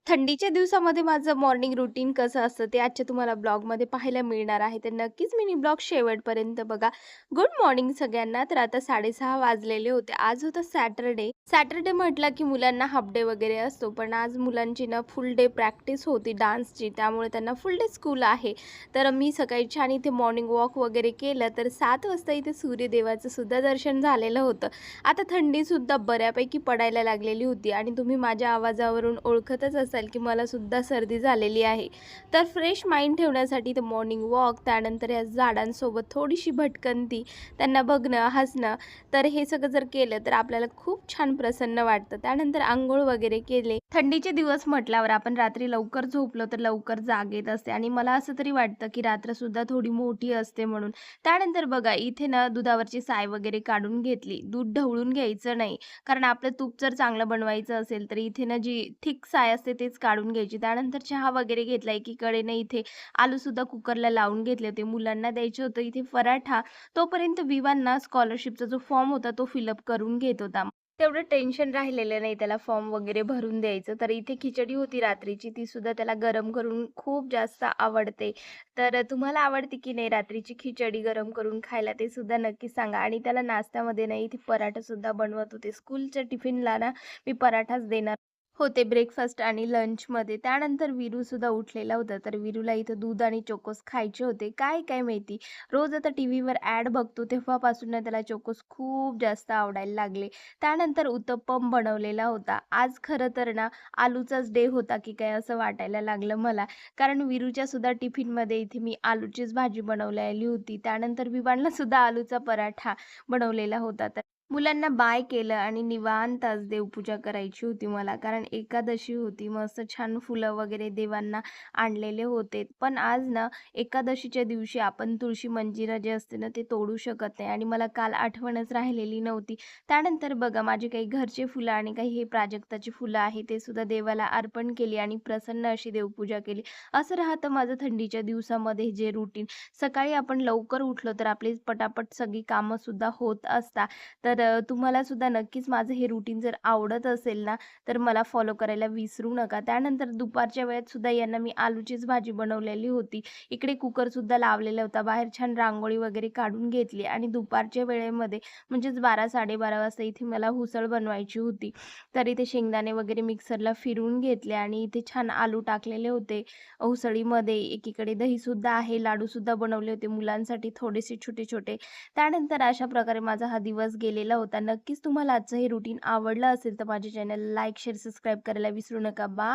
थंडीच्या दिवसामध्ये माझं मॉर्निंग रुटीन कसं असतं ते आजच्या तुम्हाला ब्लॉगमध्ये पाहायला मिळणार आहे. तर नक्कीच मिनी ब्लॉग शेवटपर्यंत बघा. गुड मॉर्निंग सगळ्यांना. तर आता 6:30 वाजलेले होते. आज होतं सॅटरडे. सॅटरडे म्हटलं की मुलांना हाल्फ डे वगैरे असतो. पण आज मुलांची ना फुल डे प्रॅक्टिस होती डान्सची. त्यामुळे त्यांना फुल डे स्कूल आहे. तर मी सकाळी छान इथे मॉर्निंग वॉक वगैरे केलं. तर 7 वाजता इथे सूर्यदेवाचं सुद्धा दर्शन झालेलं होतं. आता थंडीसुद्धा बऱ्यापैकी पडायला लागलेली होती आणि तुम्ही माझ्या आवाजावरून ओळखतच असाल की मला सुद्धा सर्दी झालेली आहे. तर फ्रेश माइंड ठेवण्यासाठी ते मॉर्निंग वॉक, त्यानंतर या झाडांसोबत थोडीशी भटकंती, त्यांना बघणं, हसणं, तर हे सगळं जर केलं तर आपल्याला खूप छान प्रसन्न वाटतं. त्यानंतर अंघोळ वगैरे केले. थंडीचे दिवस म्हटल्यावर आपण रात्री लवकर झोपलो तर लवकर जाग येत असते आणि मला असं तरी वाटतं की रात्रसुद्धा थोडी मोठी असते म्हणून. त्यानंतर बघा इथे ना दुधावरची साय वगैरे काढून घेतली. दूध ढवळून घ्यायचं नाही. कारण आपलं तूप जर चांगलं बनवायचं असेल, तर इथे ना जी थिक साय असते तेच काढून घ्यायची. त्यानंतर चहा वगैरे घेतला. एकीकडे ना इथे आलूसुद्धा कुकरला लावून घेतले होते. मुलांना द्यायचे होते. इथे पराठा. तोपर्यंत विवांना स्कॉलरशिपचा जो फॉर्म होता तो फिलअप करून घेत होता. तेवढं टेन्शन राहिलेलं नाही त्याला फॉर्म वगैरे भरून द्यायचं. तर इथे खिचडी होती रात्रीची, ती सुद्धा त्याला गरम करून खूप जास्त आवडते. तर तुम्हाला आवडते की नाही रात्रीची खिचडी गरम करून खायला ते सुद्धा नक्की सांगा. आणि त्याला नाश्त्यामध्ये नाही इथे पराठा सुद्धा बनवत होते. स्कूलच्या टिफिनला ना मी पराठाच देणार होते ब्रेकफास्ट आणि लंचमध्ये. त्यानंतर वीरूसुद्धा उठलेला होता. तर वीरूला इथं दूध आणि चोकोस खायचे होते. काय माहिती रोज आता टीव्हीवर ॲड बघतो तेव्हापासून ना त्याला चोकोस खूप जास्त आवडायला लागले. त्यानंतर उत्तप्पम बनवलेला होता. आज खरं तर ना आलूचाच डे होता की काय असं वाटायला लागलं मला. कारण वीरूच्या सुद्धा टिफिनमध्ये इथे मी आलूचीच भाजी बनवलेली होती. त्यानंतर विवानला सुद्धा आलूचा पराठा बनवलेला होता. तर मुलांना बाय केलं आणि निवांत आज देवपूजा करायची होती मला. कारण एकादशी होती. मस्त छान फुलं वगैरे देवांना आणलेले होते. पण आज ना एकादशीच्या दिवशी आपण तुळशी मंजिरा जे असते ना, ते तोडू शकत नाही आणि मला काल आठवणच राहिलेली नव्हती. त्यानंतर बघा माझे काही घरचे फुलं आणि काही हे प्राजक्ताची फुलं आहे ते सुद्धा देवाला अर्पण केली आणि प्रसन्न अशी देवपूजा केली. असं राहतं माझं थंडीच्या दिवसामध्ये जे रुटीन. सकाळी आपण लवकर उठलो तर आपली पटापट सगळी कामं सुद्धा होत असतात. तर तुम्हाला सुद्धा नक्कीच माझं हे रुटीन जर आवडत असेल ना, तर मला फॉलो करायला विसरू नका. त्यानंतर दुपारच्या वेळेत सुद्धा यांना मी आलूचीच भाजी बनवलेली होती. इकडे कुकरसुद्धा लावलेला होता. बाहेर छान रांगोळी वगैरे काढून घेतली आणि दुपारच्या वेळेमध्ये म्हणजेच 12-12:30 वाजता इथे मला उसळ बनवायची होती. तर इथे शेंगदाणे वगैरे मिक्सरला फिरवून घेतले आणि इथे छान आलू टाकलेले होते उसळीमध्ये. एकीकडे दहीसुद्धा आहे, लाडूसुद्धा बनवले होते मुलांसाठी थोडेसे छोटे-छोटे. त्यानंतर अशा प्रकारे माझा हा दिवस गेलेला होता. नक्कीच तुम्हाला आजचं हे रुटीन आवडलं असेल तर माझ्या चॅनलला लाईक, शेअर, सबस्क्राईब करायला विसरू नका. बाय.